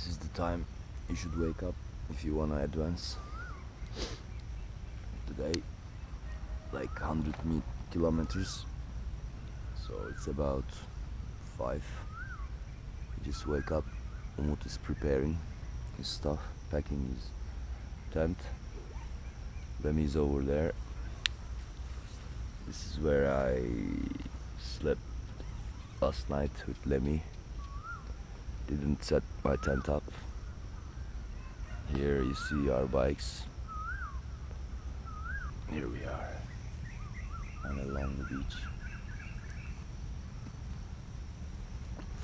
This is the time you should wake up if you wanna advance. Today, like 100 kilometers, so it's about 5. You just wake up. Umut is preparing his stuff, packing his tent. Lemmy is over there. This is where I slept last night with Lemmy. Didn't set my tent up. Here you see our bikes. Here we are, and along the beach.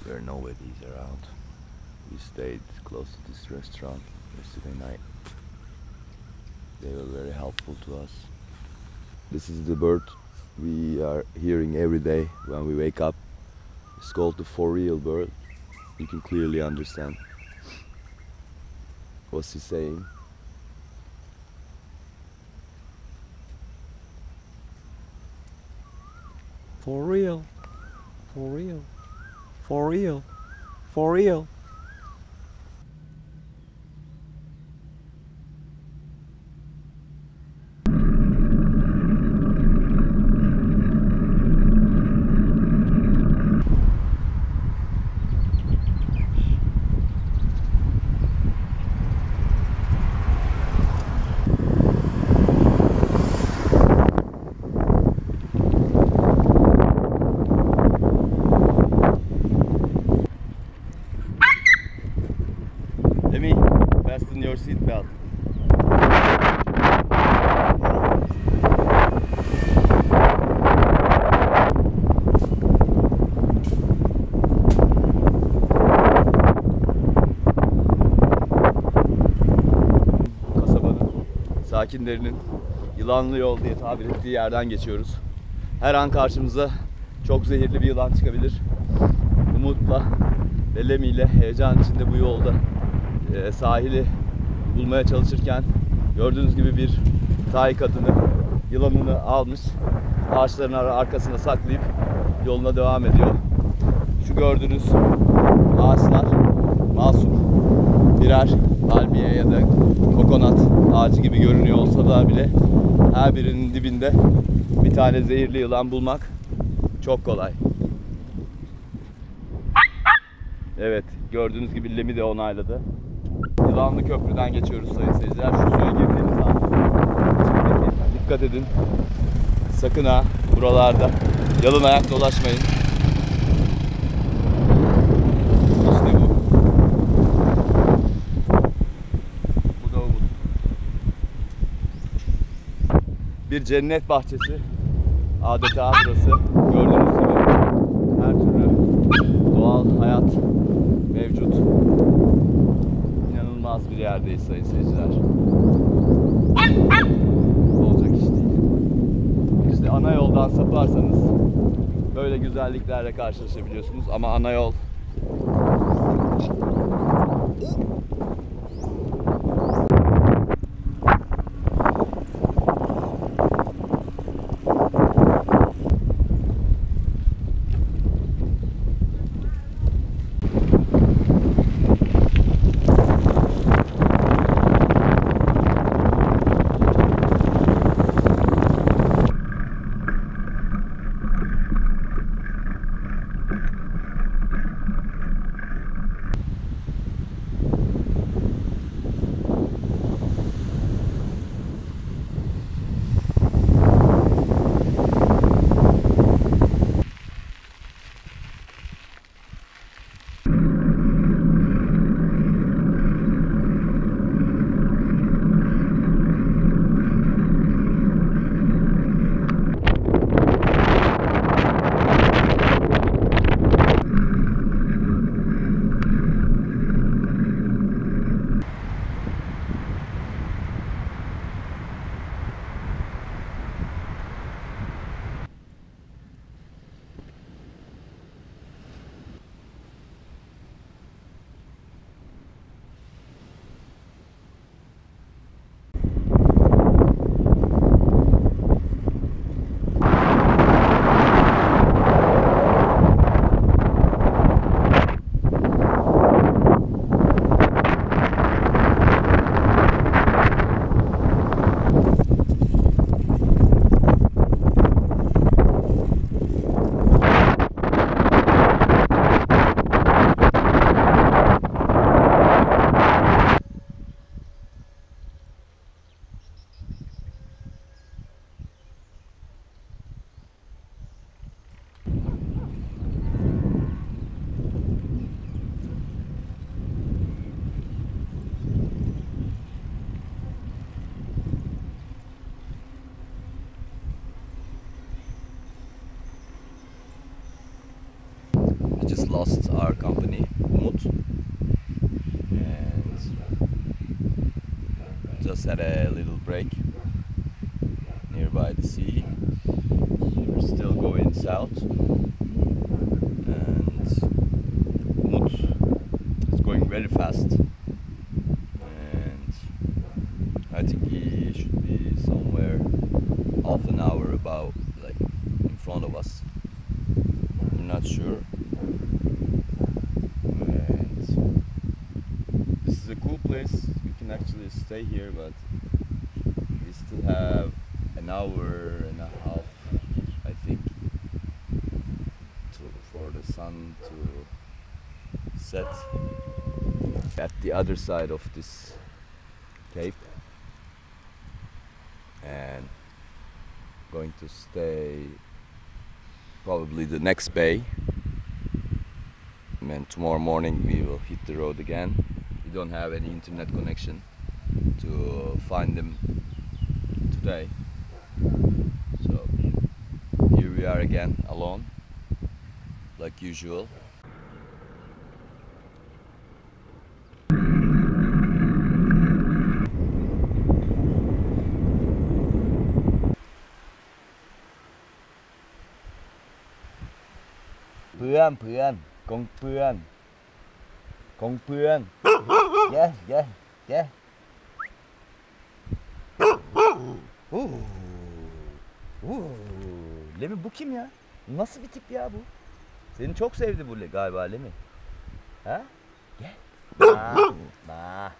There are no weddies around. We stayed close to this restaurant yesterday night. They were very helpful to us. This is the bird we are hearing every day when we wake up. It's called the for real bird. You can clearly understand. What's he saying? For real, for real, for real, for real. Lemmy, fasten your seatbelt. Kasabanın sakinlerinin yılanlı yol diye tabir ettiği yerden geçiyoruz. Her an karşımıza çok zehirli bir yılan çıkabilir. Umut'la ve Lemmy ile heyecan içinde bu yolda sahili bulmaya çalışırken gördüğünüz gibi bir Tay kadını yılanını almış, ağaçların arkasına saklayıp yoluna devam ediyor. Şu gördüğünüz ağaçlar masum birer palmiye ya da kokonat ağacı gibi görünüyor olsa da bile her birinin dibinde bir tane zehirli yılan bulmak çok kolay. Evet, gördüğünüz gibi Lemmy de onayladı. Yılanlı köprüden geçiyoruz sayın seyirciler. Şu suya girdiğiniz an dikkat edin. Sakın ha buralarda yalın ayak dolaşmayın. İşte bu. Bu da Umut. Bir cennet bahçesi. Adeta burası. Gördüğünüz gibi her türlü doğal hayat mevcut. İnanılmaz bir yerdeyiz sayın seyirciler. Olacak iş değil. İşte ana yoldan saparsanız böyle güzelliklerle karşılaşabiliyorsunuz ama ana yol lost our company, Umut, and just had a little break nearby the sea. We're still going south, and Umut is going very fast, and I think he should be somewhere half an hour about, like, in front of us. I'm not sure. And this is a cool place. We can actually stay here, but we still have an hour and a half, I think, for the sun to set at the other side of this cape, and going to stay probably the next bay, and then tomorrow morning we will hit the road again. We don't have any internet connection to find them today, so here we are again, alone like usual. Ghê, ghê. Lemmy, bu kim ya? Nasıl bir tip ya bu? Seni çok sevdi bu galiba, Lemmy. Ha? Gel. Ma.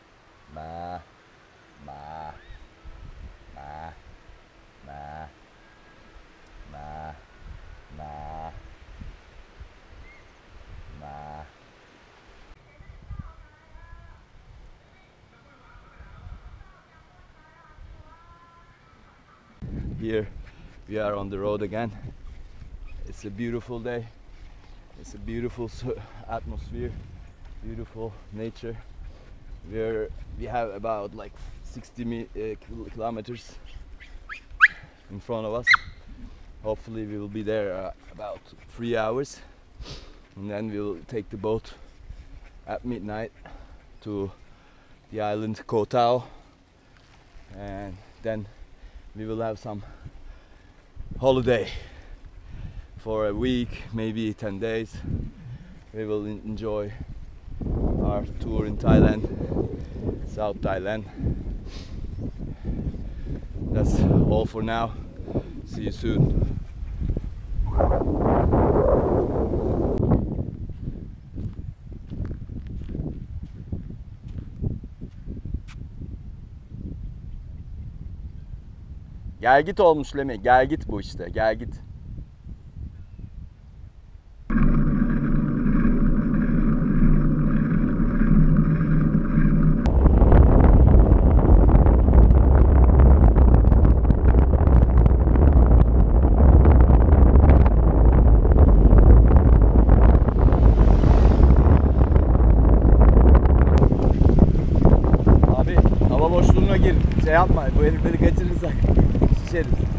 Here we are on the road again. It's a beautiful day. It's a beautiful atmosphere, beautiful nature. We have about like 60 kilometers in front of us. Hopefully we will be there about 3 hours, and then we'll take the boat at midnight to the island Koh Tao, and then we will have some holiday for a week, maybe 10 days. We will enjoy our tour in Thailand, South Thailand. That's all for now. See you soon. Gel git olmuş Lemmy, gel git bu işte, gel git. Abi hava boşluğuna gir, şey yapma, bu herifleri kaçırırsak şişeriz.